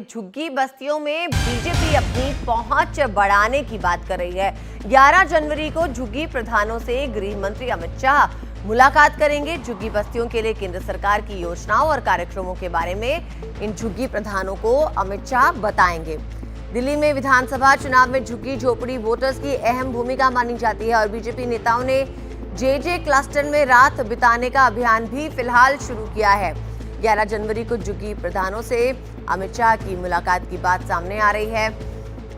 झुग्गी बस्तियों में बीजेपी अपनी पहुंच बढ़ाने की बात कर रही है। 11 जनवरी को झुग्गी प्रधानों से गृह मंत्री अमित शाह मुलाकात करेंगे। झुग्गी बस्तियों के लिए केंद्र सरकार की योजनाओं और कार्यक्रमों के बारे में इन झुग्गी प्रधानों को अमित शाह बताएंगे। दिल्ली में विधानसभा चुनाव में झुग्गी झोपड़ी वोटर्स की अहम भूमिका मानी जाती है और बीजेपी नेताओं ने जे क्लस्टर में रात बिताने का अभियान भी फिलहाल शुरू किया है। 11 जनवरी को झुग्गी प्रधानों से अमित शाह की मुलाकात की बात सामने आ रही है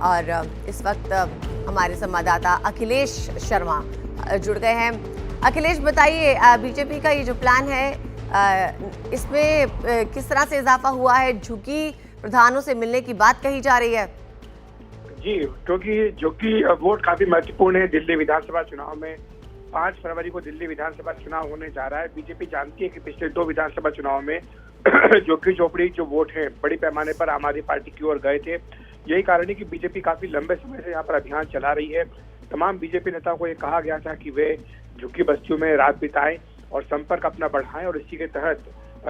और इस वक्त हमारे संवाददाता अखिलेश शर्मा जुड़ गए हैं। अखिलेश, बताइए, बीजेपी का ये जो प्लान है इसमें किस तरह से इजाफा हुआ है? झुग्गी प्रधानों से मिलने की बात कही जा रही है। जी, क्योंकि झुग्गी वोट काफी महत्वपूर्ण है। दिल्ली विधानसभा चुनाव में 5 फरवरी को दिल्ली विधानसभा चुनाव होने जा रहा है। बीजेपी जानती है कि पिछले 2 विधानसभा चुनाव में झुग्गी झोपड़ी जो वोट है बड़ी पैमाने पर आम आदमी पार्टी की ओर गए थे। यही कारण है कि बीजेपी काफी लंबे समय से यहाँ पर अभियान चला रही है। तमाम बीजेपी नेताओं को ये कहा गया था कि वे झुग्गी बस्तियों में रात बिताएं और संपर्क अपना बढ़ाएं और इसी के तहत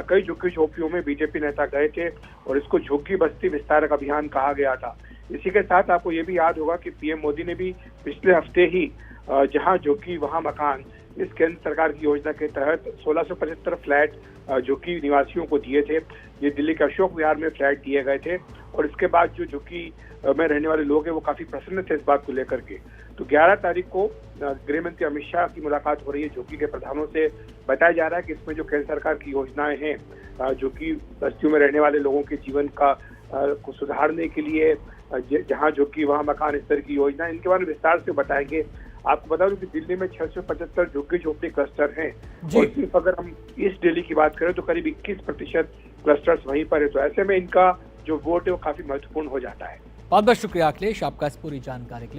कई झुग्गी झोपड़ियों में बीजेपी नेता गए थे और इसको झुग्गी बस्ती विस्तारक अभियान कहा गया था। इसी के साथ आपको ये भी याद होगा कि पीएम मोदी ने भी पिछले हफ्ते ही जहां झुग्गी वहां मकान इस केंद्र सरकार की योजना के तहत 1675 फ्लैट झुग्गी निवासियों को दिए थे। ये दिल्ली के अशोक विहार में फ्लैट दिए गए थे और इसके बाद जो झुग्गी में रहने वाले लोग हैं वो काफी प्रसन्न थे इस बात को लेकर के। तो 11 तारीख को गृह मंत्री अमित शाह की मुलाकात हो रही है झुग्गी के प्रधानों से। बताया जा रहा है कि इसमें जो केंद्र सरकार की योजनाएं हैं झुग्गी बस्तियों में रहने वाले लोगों के जीवन का को सुधारने के लिए जहां झुग्गी वहां मकान, इस तरह की योजना, इनके बारे में विस्तार से बताएंगे। आपको बता दूं कि दिल्ली में 675 झुग्गी झोपड़ी क्लस्टर हैं और सिर्फ अगर हम ईस्ट दिल्ली की बात करें तो करीब 21% क्लस्टर्स वहीं पर है। तो ऐसे में इनका जो वोट है वो काफी महत्वपूर्ण हो जाता है। बहुत बहुत शुक्रिया अखिलेश आपका इस पूरी जानकारी के लिए।